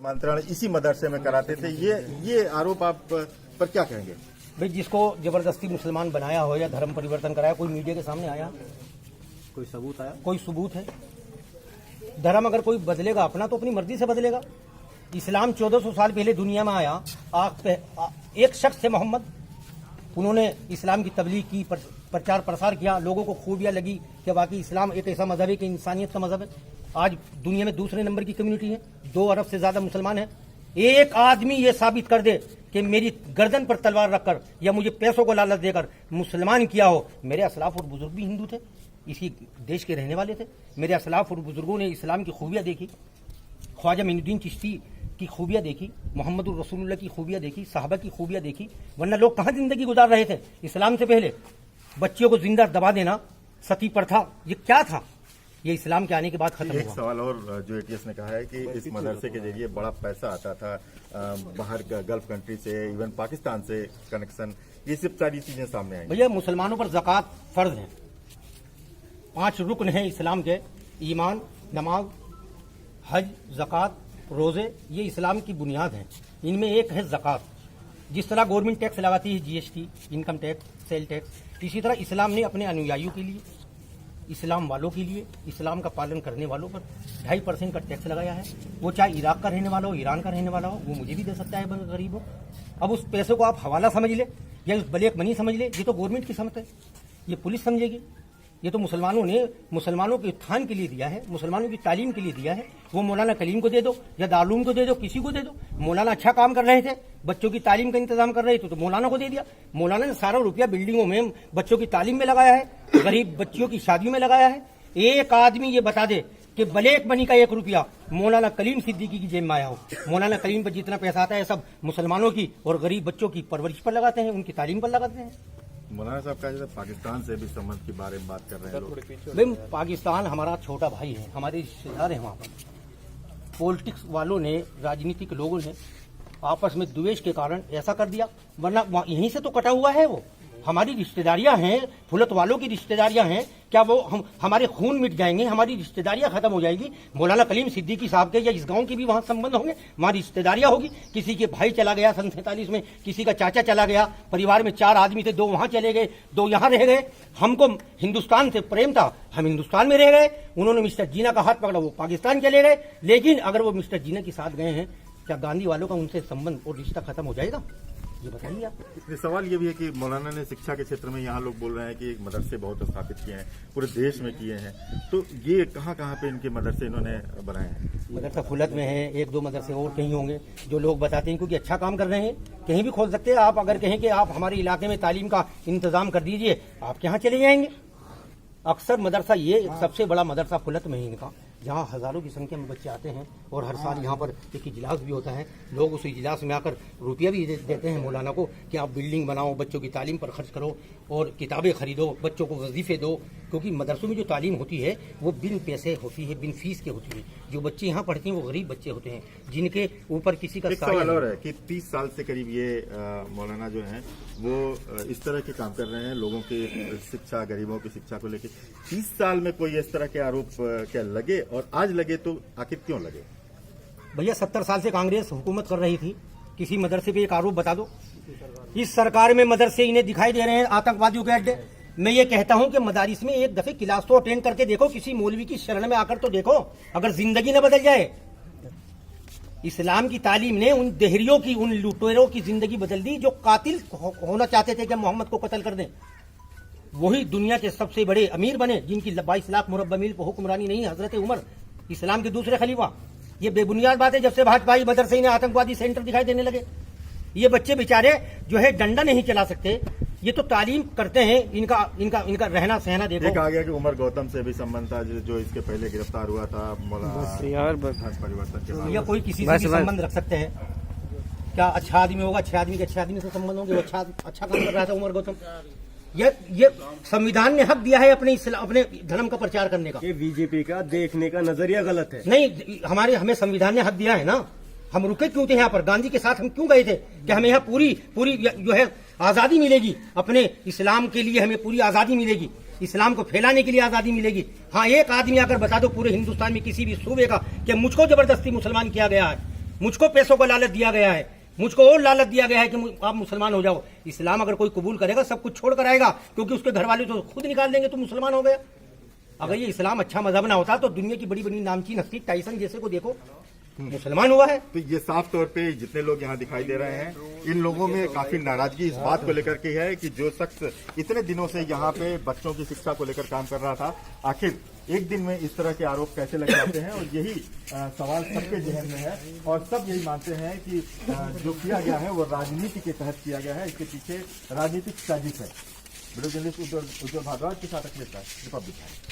मंत्रण इसी मदरसे में कराते थे, ये आरोप आप पर क्या कहेंगे? भाई, जिसको जबरदस्ती मुसलमान बनाया हो या धर्म परिवर्तन कराया, कोई मीडिया के सामने आया? कोई सबूत आया? कोई सबूत है? धर्म अगर कोई बदलेगा अपना तो अपनी मर्जी से बदलेगा। इस्लाम 1400 साल पहले दुनिया में आया। एक शख्स थे मोहम्मद, उन्होंने इस्लाम की तबलीग की, प्रचार प्रसार किया, लोगों को खूबियां लगी कि वाकई इस्लाम एक ऐसा मजहब है कि इंसानियत का मजहब है। आज दुनिया में दूसरे नंबर की कम्युनिटी है, 2 अरब से ज्यादा मुसलमान हैं। एक आदमी ये साबित कर दे कि मेरी गर्दन पर तलवार रखकर या मुझे पैसों को लालच देकर मुसलमान किया हो। मेरे असलाफ और बुजुर्ग भी हिंदू थे, इसी देश के रहने वाले थे। मेरे असलाफ और बुजुर्गों ने इस्लाम की खूबियां देखी, ख्वाजा मोइनुद्दीन चिश्ती की खूबियां देखी, मोहम्मद रसूलुल्लाह की खूबियां देखी, साहबा की खूबियां देखी। वरना लोग कहाँ जिंदगी गुजार रहे थे इस्लाम से पहले? बच्चियों को जिंदा दबा देना, सती प्रथा, ये क्या था? ये इस्लाम के आने के बाद खत्म हुआ। एक सवाल और जो एटीएस ने कहा है कि इस मदरसे के जरिए बड़ा पैसा आता था बाहर गल्फ कंट्री से, इवन पाकिस्तान से कनेक्शन, ये सब सारी चीजें सामने आई। भैया, मुसलमानों पर ज़कात फर्ज है। 5 रुकन हैं इस्लाम के, ईमान, नमाज, हज, ज़कात, रोज़े, ये इस्लाम की बुनियाद हैं। इनमें एक है ज़कात। जिस तरह गवर्नमेंट टैक्स लगाती है, GST, income tax, sale tax, इसी तरह इस्लाम ने अपने अनुयायियों के लिए, इस्लाम वालों के लिए, इस्लाम का पालन करने वालों पर 2.5% का टैक्स लगाया है। वो चाहे इराक का रहने वाला हो, ईरान का रहने वाला हो, वो मुझे भी दे सकता है गरीब हो। अब उस पैसे को आप हवाला समझ ले या उस ब्लैक मनी समझ ले, ये तो गवर्नमेंट की समझ है, ये पुलिस समझेगी। ये तो मुसलमानों ने मुसलमानों के उत्थान के लिए दिया है, मुसलमानों की तालीम के लिए दिया है। वो मौलाना कलीम को दे दो या दारूम को दे दो, किसी को दे दो। मौलाना अच्छा काम कर रहे थे, बच्चों की तालीम का इंतजाम कर रहे थे, तो मौलाना को दे दिया। मौलाना ने सारा रुपया बिल्डिंगों में बच्चों की तालीम में लगाया है, गरीब बच्चियों की शादियों में लगाया है। एक आदमी ये बता दे कि ब्लैक मनी का 1 रुपया मौलाना कलीम सिद्दीकी की जेब में आया हो। मौलाना कलीम पर जितना पैसा आता है सब मुसलमानों की और गरीब बच्चों की परवरिश पर लगाते हैं, उनकी तालीम पर लगाते हैं। मौलाना साहब का जैसे पाकिस्तान से भी संबंध के बारे में बात कर रहे हैं लोग। भाई, पाकिस्तान हमारा छोटा भाई है, हमारे रिश्तेदार हैं। वहाँ पर पॉलिटिक्स वालों ने, राजनीतिक लोगों ने आपस में द्वेष के कारण ऐसा कर दिया, वरना यहीं से तो कटा हुआ है। वो हमारी रिश्तेदारियां हैं, फुलत वालों की रिश्तेदारियां हैं। क्या वो हमारे खून मिट जाएंगे, हमारी रिश्तेदारियां खत्म हो जाएगी? मौलाना कलीम सिद्दीकी साहब के या इस गांव के भी वहां संबंध होंगे, हमारी रिश्तेदारियां होगी। किसी के भाई चला गया सन 47 में, किसी का चाचा चला गया, परिवार में 4 आदमी थे, 2 वहां चले गए, 2 यहां रह गए। हमको हिंदुस्तान से प्रेम था, हम हिंदुस्तान में रह गए। उन्होंने मिस्टर जीना का हाथ पकड़ा, वो पाकिस्तान चले गए। लेकिन अगर वो मिस्टर जीना के साथ गए हैं, क्या गांधी वालों का उनसे संबंध और रिश्ता खत्म हो जाएगा? ये बताइए आप। इसमें सवाल ये भी है कि मौलाना ने शिक्षा के क्षेत्र में, यहाँ लोग बोल रहे हैं कि मदरसे बहुत स्थापित किए हैं, पूरे देश में किए हैं, तो ये कहाँ पे इनके मदरसे इन्होंने बनाए हैं? मदरसा फुलत में है, 1-2 मदरसे और कहीं होंगे जो लोग बताते हैं, क्योंकि अच्छा काम कर रहे हैं। कहीं भी खोल सकते हैं आप। अगर कहें कि आप हमारे इलाके में तालीम का इंतजाम कर दीजिए, आप यहाँ चले जाएंगे। अक्सर मदरसा, ये सबसे बड़ा मदरसा फुलत में ही इनका, जहाँ हजारों की संख्या में बच्चे आते हैं और हर साल यहाँ पर एक इजलास भी होता है। लोग उस इजलास में आकर रुपया भी देते हैं मौलाना को कि आप बिल्डिंग बनाओ, बच्चों की तालीम पर खर्च करो और किताबें खरीदो, बच्चों को वजीफे दो। क्योंकि मदरसों में जो तालीम होती है वो बिन पैसे होती है, बिन फीस के होती है। जो बच्चे यहाँ पढ़ते हैं वो गरीब बच्चे होते हैं, जिनके ऊपर किसी का सवाल और है कि 30 साल से करीब ये मौलाना जो हैं वो इस तरह के काम कर रहे हैं, लोगों की शिक्षा, गरीबों की शिक्षा को लेकर। 30 साल में कोई इस तरह के आरोप क्या लगे, और आज लगे तो आखिर क्यों लगे? भैया, 70 साल से कांग्रेस हुकूमत कर रही थी, किसी मदरसे पे एक आरोप बता दो। इस सरकार में मदरसे इन्हें दिखाई दे रहे हैं आतंकवादियों के अड्डे। मैं ये कहता हूं कि मदारिस में एक दफे क्लास तो अटेंड करके देखो, किसी मौलवी की शरण में आकर तो देखो, अगर जिंदगी न बदल जाए। इस्लाम की तालीम ने उन देहरियों की, उन लुटेरों की जिंदगी बदल दी जो कातिल होना चाहते थे कि मोहम्मद को कत्ल कर दें। वही दुनिया के सबसे बड़े अमीर बने, जिनकी 22 लाख मुरब्बा मील पर हुक्मरानी नहीं, हजरत उमर, इस्लाम के दूसरे खलीफा। ये बेबुनियाद बात है जब से भाजपाई मदरसे इन्हें आतंकवादी सेंटर दिखाई देने लगे। ये बच्चे बेचारे जो है डंडा नहीं चला सकते, ये तो तालीम करते हैं। इनका रहना सहना देखो। एक आ गया कि उमर गौतम से भी संबंध था, जो इसके पहले गिरफ्तार हुआ था परिवर्तन के बाद। या कोई किसी से भी संबंध रख सकते हैं क्या? अच्छा आदमी होगा, अच्छे आदमी के अच्छे आदमी से संबंध होंगे। वो अच्छा काम कर रहा था उमर गौतम। ये संविधान ने हक दिया है अपने धर्म का प्रचार करने का। ये बीजेपी का देखने का नजरिया गलत है। नहीं, हमें संविधान ने हक दिया है ना। हम रुके क्यों थे यहाँ पर? गांधी के साथ हम क्यों गए थे कि हमें यहाँ पूरी जो है आजादी मिलेगी, अपने इस्लाम के लिए हमें पूरी आजादी मिलेगी, इस्लाम को फैलाने के लिए आजादी मिलेगी। हाँ, एक आदमी आकर बता दो पूरे हिंदुस्तान में किसी भी सूबे का कि मुझको जबरदस्ती मुसलमान किया गया है, मुझको पैसों को लालच दिया गया है, मुझको और लालच दिया गया है कि आप मुसलमान हो जाओ। इस्लाम अगर कोई कबूल करेगा सब कुछ छोड़ कर आएगा, क्योंकि उसके घर वाले तो खुद निकाल देंगे तो मुसलमान हो गया। अगर ये इस्लाम अच्छा मजहब ना होता तो दुनिया की बड़ी बड़ी नामचीन हस्ती टाइसन जैसे को देखो मुसलमान हुआ है। तो ये साफ तौर पे जितने लोग यहाँ दिखाई दे रहे हैं, इन लोगों में काफी नाराजगी इस बात को लेकर के है कि जो शख्स इतने दिनों से यहाँ पे बच्चों की शिक्षा को लेकर काम कर रहा था, आखिर एक दिन में इस तरह के आरोप कैसे लग जाते हैं। और यही सवाल सबके जहन में है और सब यही मानते हैं कि जो किया गया है वो राजनीति के तहत किया गया है, इसके पीछे राजनीतिक साजिश है। वीडियो जर्नलिस्ट उज्जवल भारद्वाज के साथ अखिलेश राय, रिपब्लिक।